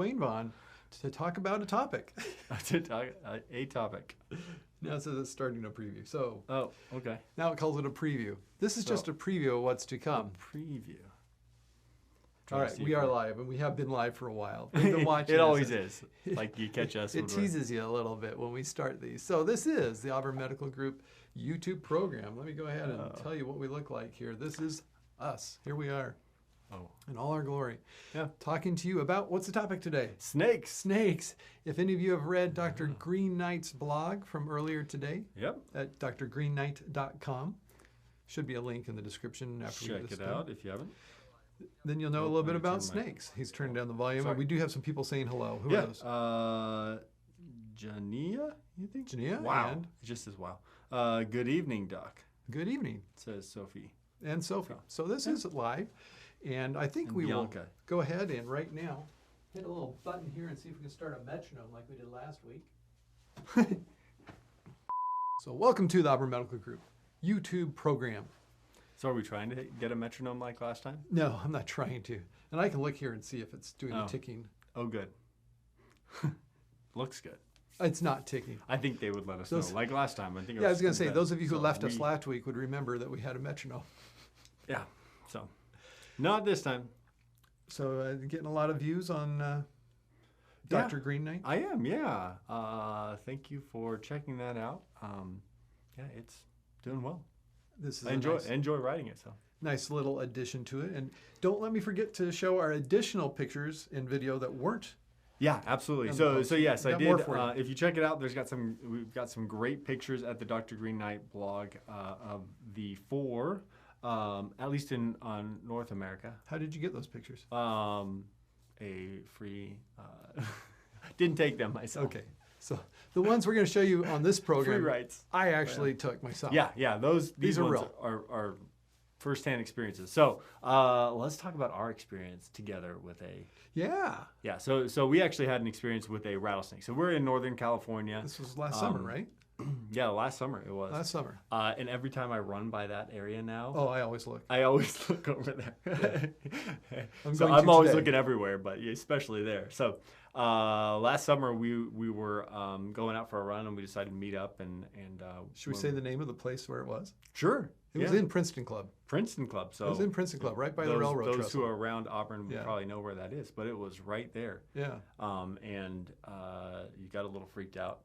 LeeAnn Vaughan to talk about a topic. To talk a topic. Now it says it's starting a preview. So Oh, okay. now it calls it a preview. This is just a preview of what's to come. Preview. All right, we are live, and we have been live for a while. We've been watching. It this. always is. Like you catch us. It teases you a little bit when we start these. So this is the Auburn Medical Group YouTube program. Let me go ahead and tell you what we look like here. This is us. Here we are. Oh. In all our glory. Yeah. Talking to you about, what's the topic today? Snakes. Snakes. If any of you have read Dr. Green Knight's blog from earlier today. Yep. At drgreenknight.com. Should be a link in the description after we Check it out if you haven't. Then you'll know a little bit about snakes. He's turning down the volume. And we do have some people saying hello. Who are those? Jania, you think? Jania. Wow. And It just says wow. Good evening, Doc. good evening. Says Sophie. And Sophie. So this is live. And I think we Bianca. will go ahead and right now hit a little button here and see if we can start a metronome like we did last week. So welcome to the Auburn Medical Group YouTube program. So are we trying to get a metronome like last time? No, I'm not trying to. And I can look here and see if it's doing the ticking. Oh, good. Looks good. It's not ticking. I think they would let us know. Like last time. I think. I was going to say, those of you who left us last week would remember that we had a metronome. Yeah. So, not this time. So getting a lot of views on Dr. Green Knight? I am, yeah. Thank you for checking that out. Yeah, it's doing well. This is I enjoy writing it. So nice little addition to it. And don't let me forget to show our additional pictures and video that weren't. Yeah, absolutely. So yes, I did. If you check it out, we've got some great pictures at the Dr. Green Knight blog of the four, at least on North America. How did you get those pictures? A free. Didn't take them myself. Okay. So the ones we're going to show you on this program, Free rights. I actually took myself. Yeah. These are ones real. are firsthand experiences. So let's talk about our experience together with a. Yeah. So we actually had an experience with a rattlesnake. So we're in Northern California. This was last summer, right? Yeah, last summer it was. Last summer. And every time I run by that area now. Oh, I always look. I always look over there. Yeah. I'm always looking everywhere, but especially there. So last summer we were going out for a run and we decided to meet up and. Should we say the name of the place where it was? Sure. It was in Princeton Club. Princeton Club. So it was in Princeton Club, right by the railroad trestle. Those who are around Auburn probably know where that is, but it was right there. Yeah. And you got a little freaked out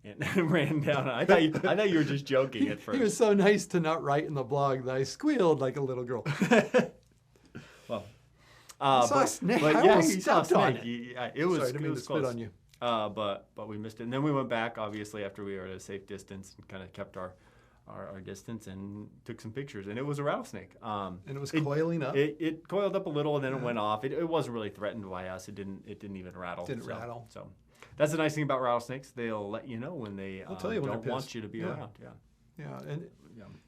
and ran down. I thought you were just joking at first. He was so nice to not write in the blog that I squealed like a little girl. Well, saw a snake. But I yeah, almost he saw a stepped on snake. it. It was. Sorry, I didn't mean to spit close. on you. But we missed it, and then we went back obviously after we were at a safe distance and kind of kept our distance and took some pictures, and it was a rattlesnake. And it was coiling up. It coiled up a little, and then it went off. It wasn't really threatened by us. It didn't even rattle. Didn't rattle. So that's the nice thing about rattlesnakes. They'll let you know when they don't want you to be around. Yeah.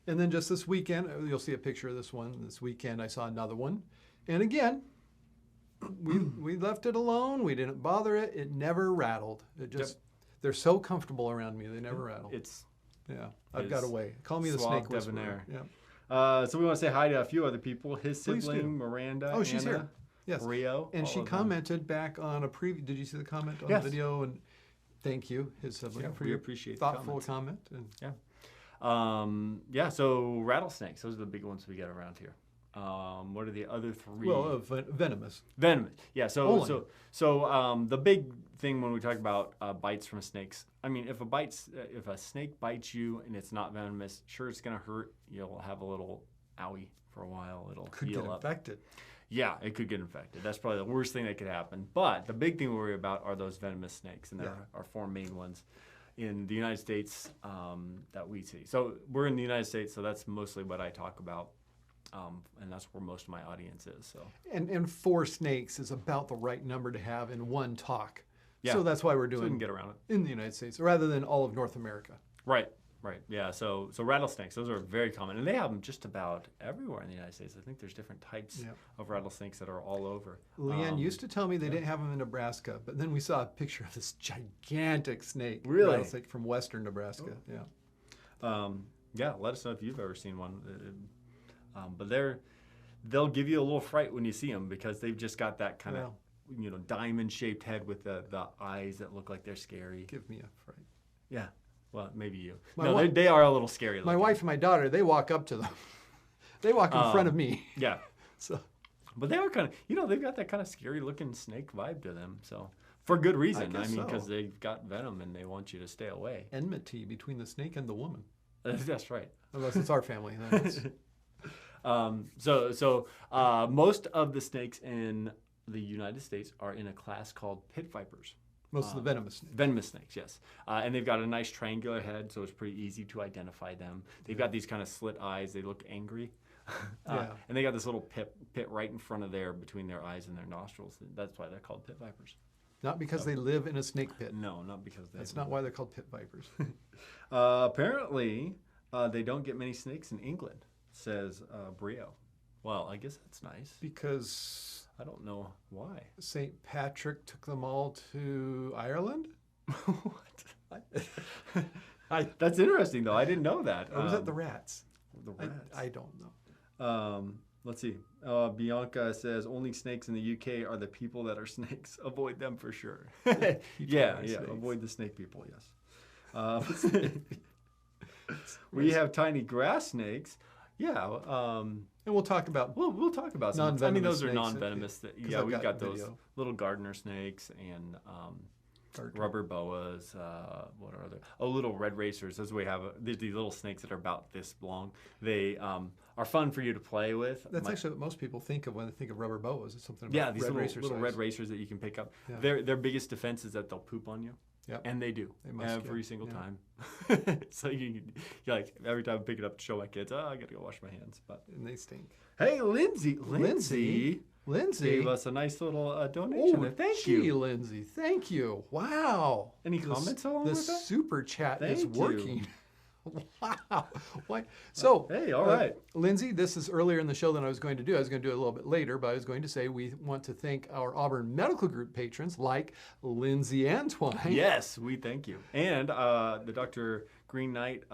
And then just this weekend, you'll see a picture of this one. This weekend, I saw another one, and again, we left it alone. We didn't bother it. It never rattled. It just they're so comfortable around me. They never rattle. I've got a way. Call me the snake whisperer. Yeah. So we want to say hi to a few other people. His sibling, Miranda. Oh, she's Anna, here. Yes. Rio. And she commented back on a preview. Did you see the comment on the video? And thank you, his sibling, for we your appreciate thoughtful comment. And So rattlesnakes. Those are the big ones we get around here. What are the other three? Well, venomous. Venomous. Yeah. So the big thing when we talk about bites from snakes, I mean, if a snake bites you and it's not venomous, sure, it's gonna hurt. You'll have a little owie for a while. It'll could get infected. Yeah, it could get infected. That's probably the worst thing that could happen. But the big thing we worry about are those venomous snakes, and there are four main ones in the United States that we see. So we're in the United States, so that's mostly what I talk about. And that's where most of my audience is. So and 4 snakes is about the right number to have in one talk. Yeah. So that's why we're doing we can get around it in the United States rather than all of North America. Right. Yeah. So rattlesnakes, those are very common, and they have them just about everywhere in the United States. I think there's different types of rattlesnakes that are all over. LeeAnn used to tell me they didn't have them in Nebraska, but then we saw a picture of this gigantic snake. Really? Rattlesnake from western Nebraska. Oh. Yeah. Let us know if you've ever seen one. But they'll give you a little fright when you see them because they've just got that kind of diamond-shaped head with the eyes that look like they're scary. Give me a fright. Yeah. Well, maybe you. My They are a little scary. My wife and my daughter, they walk up to them. They walk in front of me. Yeah. So, but they are kind of, they've got that kind of scary-looking snake vibe to them. So for good reason. I mean, because they've got venom and they want you to stay away. Enmity between the snake and the woman. That's right. Unless it's our family. Then it's... So most of the snakes in the United States are in a class called pit vipers. Most of the venomous snakes. Venomous snakes, yes. And they've got a nice triangular head, so it's pretty easy to identify them. They've got these kind of slit eyes. They look angry. And they got this little pit right in front of between their eyes and their nostrils. That's why they're called pit vipers. Not because they live in a snake pit. No, not because they. That's not why they're called pit vipers. Apparently, they don't get many snakes in England, says Brio. Well, I guess that's nice. Because I don't know why. St. Patrick took them all to Ireland? What? That's interesting, though. I didn't know that. Or was that the rats? The rats. I don't know. Let's see. Bianca says only snakes in the UK are the people that are snakes. Avoid them for sure. Yeah. Avoid the snake people. Yes. We have tiny grass snakes. Yeah. And we'll talk about we'll talk about some. I mean, those are non-venomous. Yeah, we've got those video. little gardener snakes and rubber boas. What are there? Oh, little red racers. As we have these little snakes that are about this long. They are fun for you to play with. That's actually what most people think of when they think of rubber boas. It's something about these little red racers that you can pick up. Yeah. Their biggest defense is that they'll poop on you. Yep. And they do every single time. So you're like every time I pick it up to show my kids, I got to go wash my hands. And they stink. Hey, Lindsay gave us a nice little donation. Thank you, Lindsay. Thank you. Wow. Any comments along with that? The super chat is working. Wow. Why? So, hey, all right. Lindsay, this is earlier in the show than I was going to do. I was going to do it a little bit later, but I was going to say we want to thank our Auburn Medical Group patrons like LeeAnn Vaughan. Yes, we thank you. And the Dr. Green Knight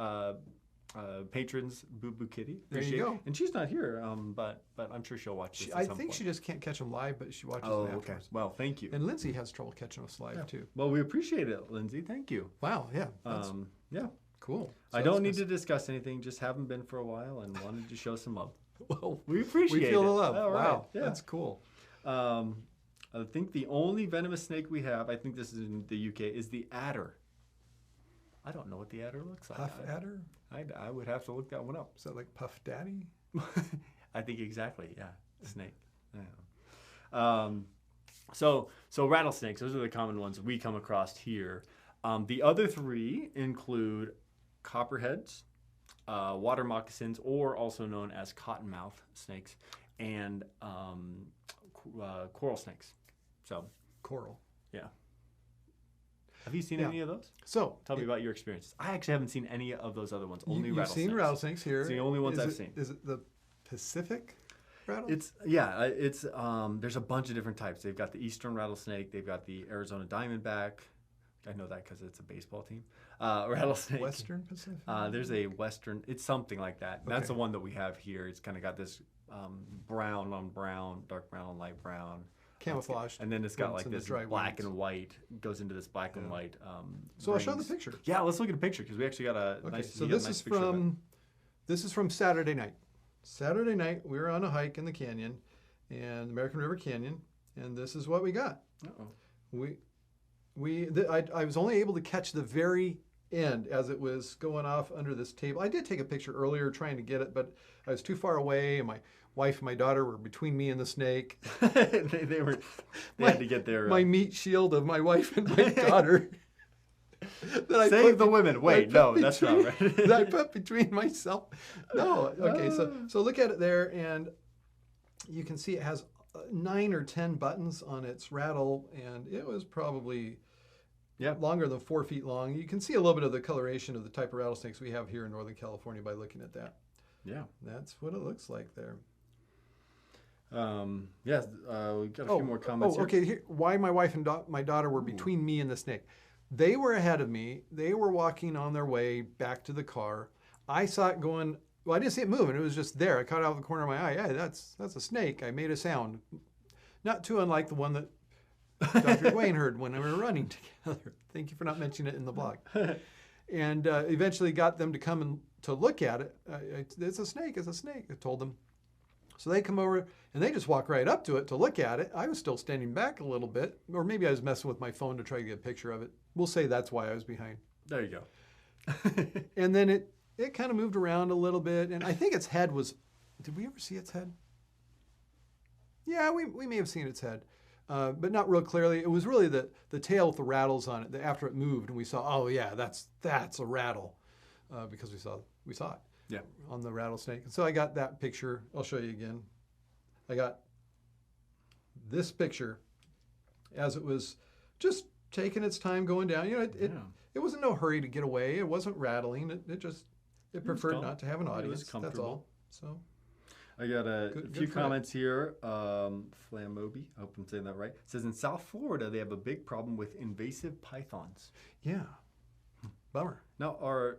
patrons, BooBoo Kitty. There you go. And she's not here, but I'm sure she'll watch this I think she just can't catch them live, but she watches them afterwards. Okay. Well, thank you. And Lindsay has trouble catching us live, too. Well, we appreciate it, Lindsay. Thank you. Wow, yeah. Yeah. Cool. So I don't need to discuss anything. Just haven't been for a while and wanted to show some love. Well, we appreciate it. We feel the love. All wow. Right. Yeah. That's cool. I think the only venomous snake we have, I think this is in the UK, is the adder. I don't know what the adder looks like. Puff adder? I would have to look that one up. Is that like Puff Daddy? I think exactly, yeah. Snake. Yeah. So rattlesnakes, those are the common ones we come across here. The other three include copperheads, water moccasins, or also known as cottonmouth snakes, and coral snakes. So coral. Yeah. Have you seen any of those? So tell me about your experiences. I actually haven't seen any of those other ones. Only rattlesnakes. You've seen rattlesnakes here. It's the only ones I've seen. Is it the Pacific rattle? It's there's a bunch of different types. They've got the eastern rattlesnake. They've got the Arizona diamondback. I know that because it's a baseball team. Rattlesnake. Western Pacific? There's a western. It's something like that. Okay. That's the one that we have here. It's kind of got this brown on brown, dark brown on light brown. Camouflaged. And then it's got like this black and white. Goes into this black and white. So I'll show the picture. Yeah, let's look at a picture because we actually got a nice. So this is from Saturday night. Saturday night we were on a hike in the canyon, and American River Canyon, and this is what we got. I was only able to catch the very end as it was going off under this table. I did take a picture earlier trying to get it, but I was too far away, and my wife and my daughter were between me and the snake. they had to get their my meat shield of my wife and my daughter. Save the women. Wait, no, that's not right. That I put between myself. No, okay. So look at it there, and you can see it has 9 or 10 buttons on its rattle, and it was probably longer than 4 feet long. You can see a little bit of the coloration of the type of rattlesnakes we have here in Northern California by looking at that. Yeah. That's what it looks like there. We've got a few more comments here. Okay. Here, why my wife and my daughter were between me and the snake. They were ahead of me. They were walking on their way back to the car. I saw it going. Well, I didn't see it moving. It was just there. I caught it out of the corner of my eye. Yeah, that's a snake. I made a sound. Not too unlike the one that Dr. Dwayne heard when we were running together. Thank you for not mentioning it in the blog. And eventually got them to come and to look at it. It's a snake, it's a snake, I told them. So they come over and they just walk right up to it to look at it. I was still standing back a little bit, or maybe I was messing with my phone to try to get a picture of it. We'll say that's why I was behind. There you go. And then it kind of moved around a little bit, and I think its head was, did we ever see its head? Yeah, we may have seen its head, but not real clearly. It was really the tail with the rattles on it. After it moved, and we saw, oh yeah, that's a rattle, because we saw it. Yeah. On the rattlesnake. And so I got that picture. I'll show you again. I got this picture as it was just taking its time going down. You know, it wasn't no hurry to get away. It wasn't rattling. It preferred not to have an audience. That's all. So I got a few comments here. Flamobi, I hope I'm saying that right. It says in South Florida they have a big problem with invasive pythons. Yeah. Bummer. Now, our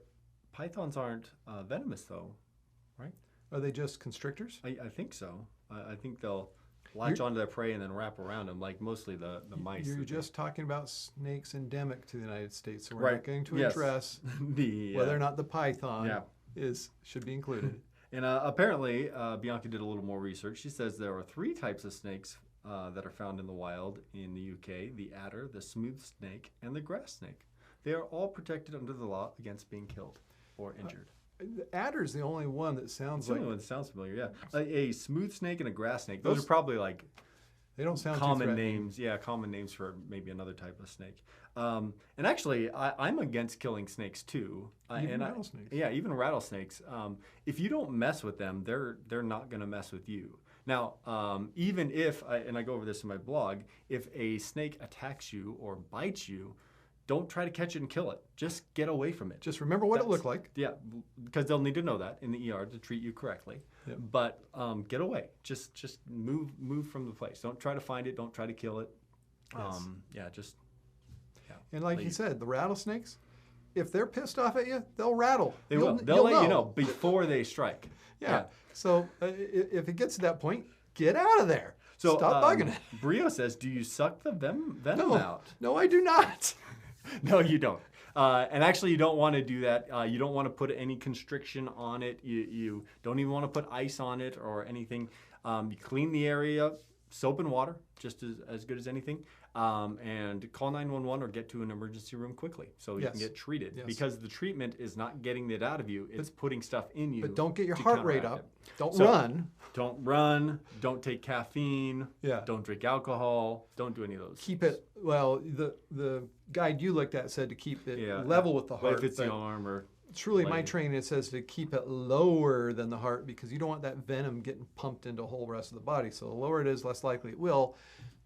pythons aren't venomous, though, right? Are they just constrictors? I think so. I think they'll latch onto their prey and then wrap around them, like mostly the mice. You're just talking about snakes endemic to the United States, so we're not going to address whether or not the python should be included. And apparently, Bianca did a little more research. She says there are 3 types of snakes that are found in the wild in the UK: the adder, the smooth snake, and the grass snake. They are all protected under the law against being killed or injured. The adder's the only one that sounds the only one that sounds familiar, yeah. A smooth snake and a grass snake. Those are probably like they don't sound common names. Yeah, common names for maybe another type of snake. And actually, I'm against killing snakes too. Even rattlesnakes. Yeah, even rattlesnakes. If you don't mess with them, they're not going to mess with you. Now, even if, and I go over this in my blog, if a snake attacks you or bites you, don't try to catch it and kill it. Just get away from it. Just remember what it looked like. Yeah, because they'll need to know that in the ER to treat you correctly. Yep. But get away. Just move from the place. Don't try to find it. Don't try to kill it. Yes. And like you said, the rattlesnakes, if they're pissed off at you, they'll rattle. They will. They'll let you know before they strike. Yeah. So if it gets to that point, get out of there. So stop bugging it. Brio says, do you suck the venom out? No, I do not. No, you don't. And actually, you don't want to do that. You don't want to put any constriction on it. You don't even want to put ice on it or anything. You clean the area, soap and water, just as good as anything. And call 911 or get to an emergency room quickly so you can get treated. Yes. Because the treatment is not getting it out of you. It's putting stuff in you. But don't get your heart rate up. Don't run. Don't run. Don't take caffeine. Yeah. Don't drink alcohol. Don't do any of those. Keep it, well, the guide you looked at said to keep it level with the heart. If it's the arm or truly, my training, it says to keep it lower than the heart because you don't want that venom getting pumped into the whole rest of the body. So the lower it is, less likely it will.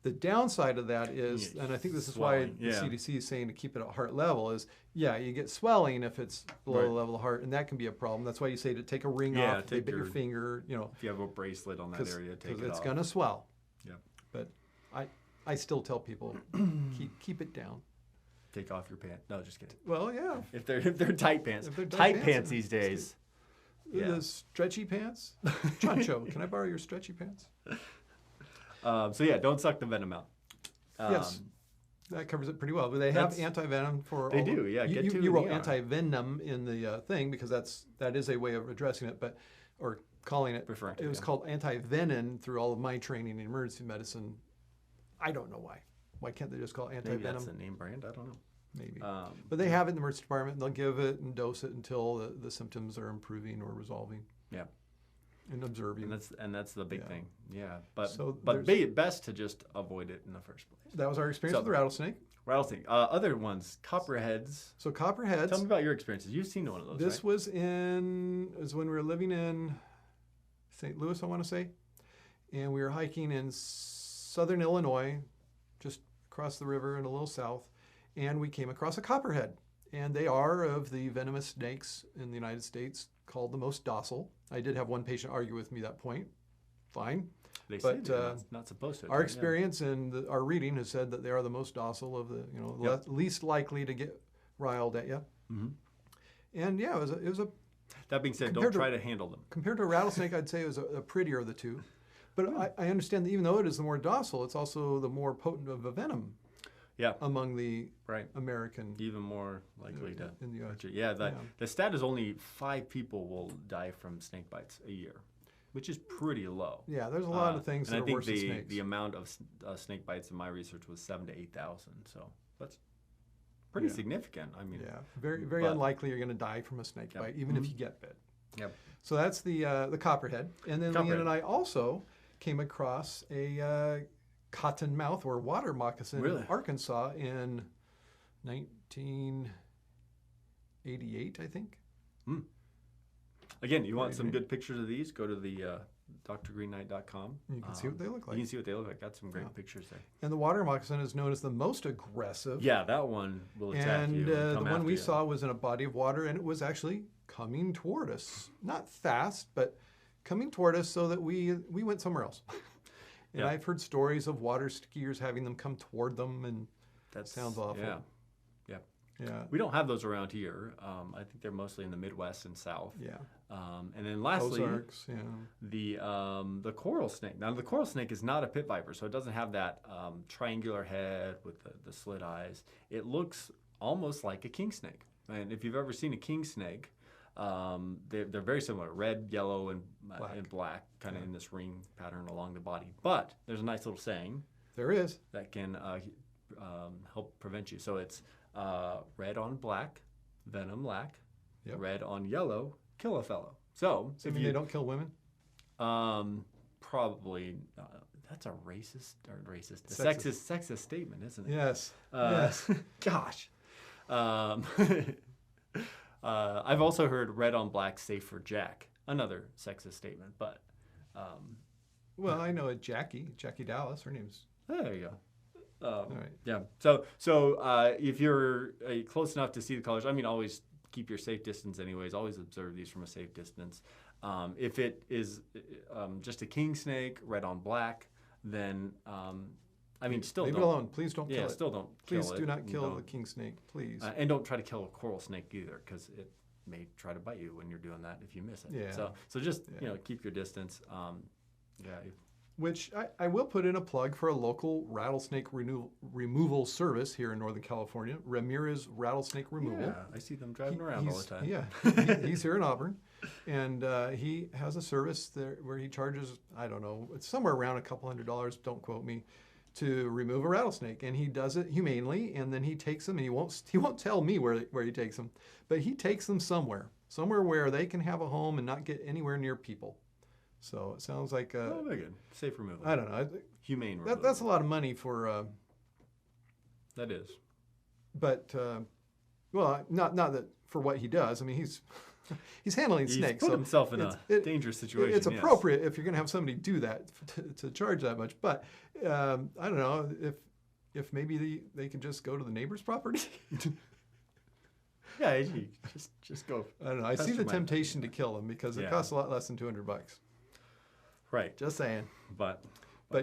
The downside of that is, and I think this is why the CDC is saying to keep it at heart level, is, you get swelling if it's below the level of heart, and that can be a problem. That's why you say to take a ring off, bit your finger, If you have a bracelet on that area, take it off. Because it's going to swell. Yeah. But I still tell people, keep it down. Take off your pants. No, just kidding. Well, yeah. If they're tight pants. Tight pants these days. The stretchy pants. Chancho, can I borrow your stretchy pants? Don't suck the venom out. Yes, that covers it pretty well. But they have anti-venom for They do, yeah. You wrote anti-venom in the thing because that is a way of addressing it, or calling it. It was called anti-venom through all of my training in emergency medicine. I don't know why. Why can't they just call it anti-venom? Maybe that's the name brand. I don't know. Maybe. But they have it in the emergency department, and they'll give it and dose it until the symptoms are improving or resolving. Yeah. And observing. And that's the big thing. Yeah. But best to just avoid it in the first place. That was our experience with the rattlesnake. Rattlesnake. Other ones, copperheads. So copperheads. Tell me about your experiences. You've seen one of those, This was when we were living in St. Louis, I want to say. And we were hiking in southern Illinois, just across the river and a little south. And we came across a copperhead. And they are, of the venomous snakes in the United States, called the most docile. I did have one patient argue with me that point. Fine. They say they're not supposed to. Our experience and our reading has said that they are the most docile of the, least likely to get riled at you. Mm-hmm. And it was a. That being said, don't try to handle them. Compared to a rattlesnake, I'd say it was a prettier of the two. But I understand that even though it is the more docile, it's also the more potent of a venom. Yeah. Among the right. American. Even more likely to. In the US. Yeah, the stat is only 5 people will die from snake bites a year, which is pretty low. Yeah, there's a lot of things that are worse than snakes. And I think the amount of snake bites in my research was 7,000 to 8,000. So that's pretty significant. I mean, very unlikely you're going to die from a snake bite, even if you get bit. Yep. So that's the copperhead. And then LeeAnn and I also came across a cottonmouth or water moccasin in Arkansas in 1988, I think. Again, you want some good pictures of these? Go to the drgreenknight.com. You can see what they look like. You can see what they look like. Got some great pictures there. And the water moccasin is known as the most aggressive. Yeah, that one will attack you. And the one we saw was in a body of water, and it was actually coming toward us. Not fast, but coming toward us so that we went somewhere else. And I've heard stories of water skiers having them come toward them, and that sounds awful. Yeah. We don't have those around here. I think they're mostly in the Midwest and South. Yeah. And then lastly, Ozarks, the coral snake. Now the coral snake is not a pit viper, so it doesn't have that triangular head with the slit eyes. It looks almost like a king snake. And if you've ever seen a king snake, they're very similar, red, yellow, and black, kind of in this ring pattern along the body. But there's a nice little saying. There is. That can help prevent you. So it's red on black, venom lack. Yep. Red on yellow, kill a fellow. So if they don't kill women? Probably. That's a sexist statement, isn't it? Yes. Gosh. I've also heard red on black, safe for Jack. Another sexist statement, but. Well, I know a Jackie Dallas. Her name's. There you go. All right. Yeah. So if you're close enough to see the colors, I mean, always keep your safe distance. Anyways, always observe these from a safe distance. If it is just a king snake, red on black, then I mean, still leave it alone. Please don't kill it. Yeah, still don't. Please do not kill the king snake, please. And don't try to kill a coral snake either, because it may try to bite you when you're doing that if you miss it. Yeah. So just keep your distance. Which I will put in a plug for a local rattlesnake removal service here in Northern California, Ramirez Rattlesnake Removal. Yeah, I see them driving around all the time. Yeah, he's here in Auburn, and he has a service there where he charges, I don't know, it's somewhere around a couple $100, don't quote me, to remove a rattlesnake, and he does it humanely, and then he takes them, and he won't tell me where he takes them, but he takes them somewhere where they can have a home and not get anywhere near people. So it sounds like very good. Safe removal. I don't know. Humane removal. That's a lot of money for. That is. But well, not that for what he does. I mean, he's handling snakes. He's put himself in a dangerous situation. It's appropriate if you're going to have somebody do that to charge that much. But I don't know if maybe they could just go to the neighbor's property. Yeah, just go. I don't know. I see the temptation to kill them because it costs a lot less than $200. Right. Just saying. But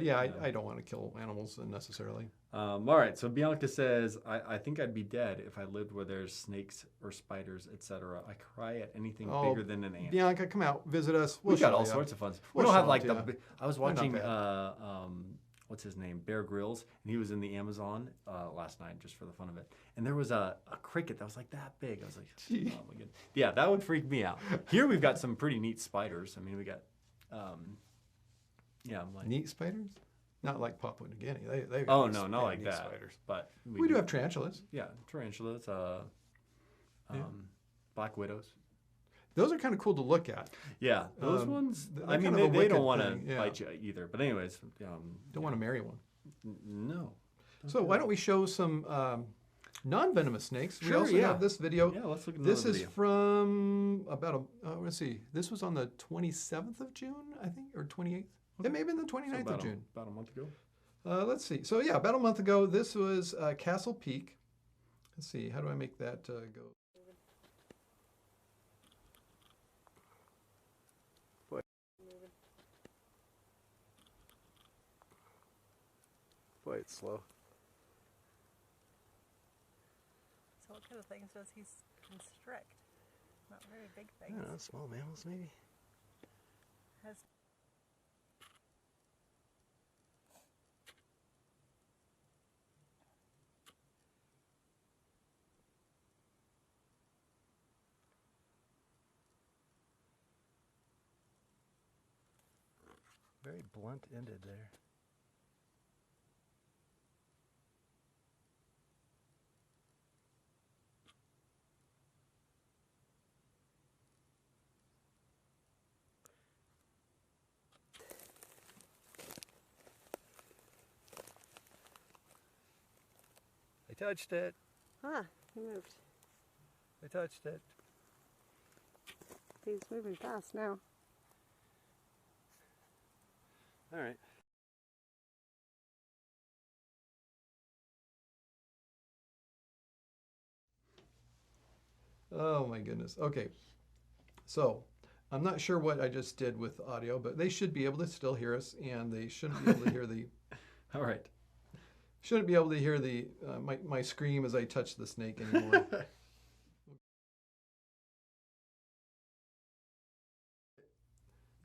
yeah, I don't want to kill animals unnecessarily. All right. So Bianca says, I think I'd be dead if I lived where there's snakes or spiders, etc. I cry at anything bigger than an ant. Bianca, come out, visit us. We got all sorts of fun. We don't have like I was watching what's his name, Bear Grylls, and he was in the Amazon last night just for the fun of it. And there was a cricket that was like that big. I was like, oh my goodness. Yeah, that would freak me out. Here we've got some pretty neat spiders. I mean, we got. Neat spiders? Not like Papua New Guinea. They not like that. Spiders. But we do have tarantulas. Yeah, tarantulas. Black widows. Those are kind of cool to look at. Yeah, those ones. I mean, they don't want to bite you either. But anyways, don't want to marry one. No. So why don't we show some non-venomous snakes? Sure, we also have this video. Yeah, let's look at this. Is from about let's see. This was on the 27th of June, I think, or 28th. It may have been the 29th of June. About a month ago. Let's see. So yeah, about a month ago. This was Castle Peak. Let's see. How do I make that go? Boy, it's slow. So what kind of things does he constrict? Not very big things. I don't know, small mammals maybe. Very blunt ended there. I touched it. Ah, he moved. I touched it. He's moving fast now. All right. Oh my goodness. Okay. So I'm not sure what I just did with audio, but they should be able to still hear us, and they shouldn't be able to hear the All right. shouldn't be able to hear the my scream as I touch the snake anymore.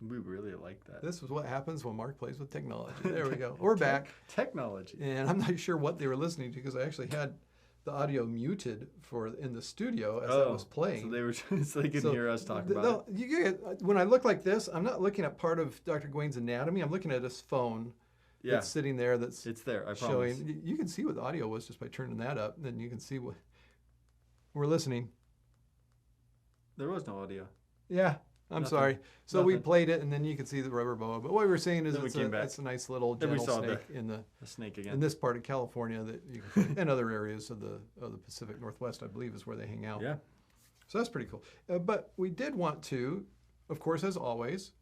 We really like that. This is what happens when Mark plays with technology. There we go. We're back. Technology. And I'm not sure what they were listening to because I actually had the audio muted for in the studio as that was playing. So they were so they could hear us talk about no, you get, when I look like this, I'm not looking at part of Dr. Gawain's anatomy. I'm looking at his phone that's sitting there that's it's there, I showing. promise. You can see what the audio was just by turning that up. And then you can see what we're listening. There was no audio. Yeah. I'm Nothing. sorry. So we Nothing. played it, and then you can see the rubber boa. But what we were saying is Then we came back. it's a nice little Then we gentle saw snake in The snake again. in this part of California that you can, and other areas of the Pacific Northwest, I believe, is where they hang out. Yeah. So that's pretty cool. But we did want to, of course, as always,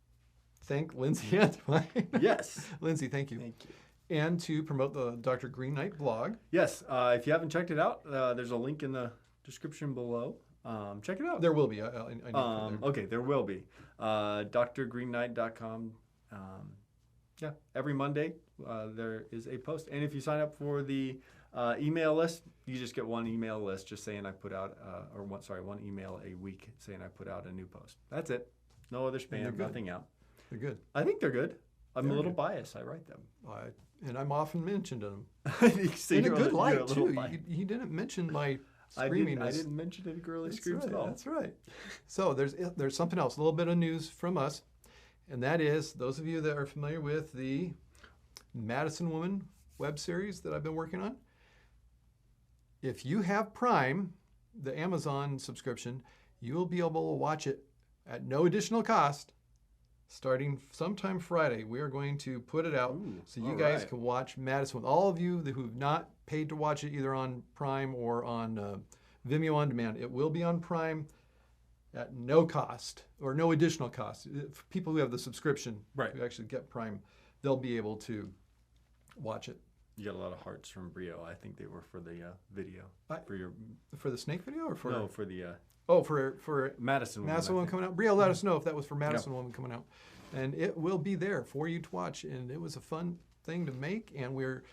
thank Lindsay Vaughan. Yes. Lindsay, thank you. Thank you. And to promote the Dr. Green Knight blog. Yes. If you haven't checked it out, there's a link in the description below. Check it out. There will be. I know Okay, there will be. drgreenknight.com. Yeah, every Monday there is a post. And if you sign up for the email list, you just get one email list just saying I put out, one email a week saying I put out a new post. That's it. No other spam, nothing out. They're good. I think they're good. I'm They're a little good. biased. I write them. And I'm often mentioned in them. So In a you're good light, you're a little too. biased. You didn't mention my I screaminess. didn't mention any girly That's screams right, at all. That's right. So there's something else, a little bit of news from us, and that is those of you that are familiar with the Madison Woman web series that I've been working on. If you have Prime, the Amazon subscription, you will be able to watch it at no additional cost. Starting sometime Friday, we are going to put it out so you guys can watch Madison. All of you who have not paid to watch it either on Prime or on Vimeo On Demand, it will be on Prime at no cost or no additional cost. For people who have the subscription, who actually get Prime, they'll be able to watch it. You got a lot of hearts from Brio. I think they were for the video. For the snake video or for? No, for the... for Madison Woman. Madison Woman coming out. Brio, let us know if that was for Madison Woman coming out. And it will be there for you to watch. And it was a fun thing to make. And we're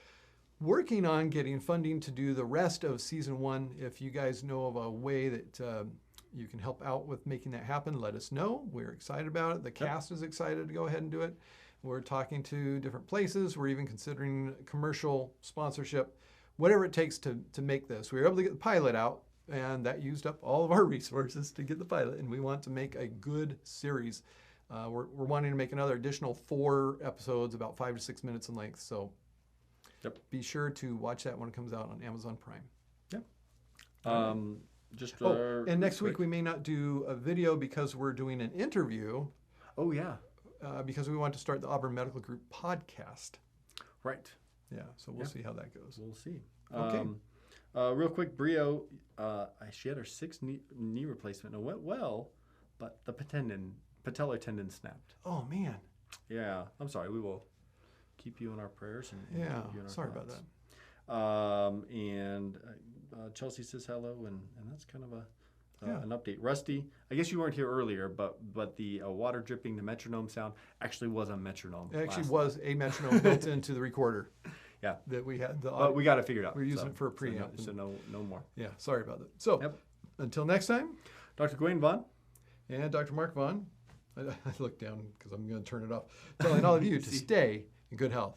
working on getting funding to do the rest of season 1. If you guys know of a way that you can help out with making that happen, let us know. We're excited about it. The cast is excited to go ahead and do it. We're talking to different places. We're even considering commercial sponsorship, whatever it takes to make this. We were able to get the pilot out, and that used up all of our resources to get the pilot, and we want to make a good series. We're wanting to make another additional 4 episodes, about 5 to 6 minutes in length, so be sure to watch that when it comes out on Amazon Prime. And next week we may not do a video because we're doing an interview. Oh, yeah. Because we want to start the Auburn Medical Group podcast. Right. Yeah, so we'll see how that goes. We'll see. Okay. Real quick, Brio, she had her 6th knee replacement. It went well, but the patellar tendon snapped. Oh, man. Yeah. I'm sorry. We will keep you in our prayers. And keep you in our sorry thoughts. about that. And Chelsea says hello, and that's kind of an update. Rusty, I guess you weren't here earlier, but the water dripping, the metronome sound actually was a metronome. It actually was a metronome built into the recorder. Yeah. That we had. But we got to figure it out. We're using it for a preamp. So no more. Yeah, sorry about that. So until next time. Dr. LeeAnn Vaughan. And Dr. Mark Vaughan. I look down because I'm going to turn it off. Telling all of you to stay in good health.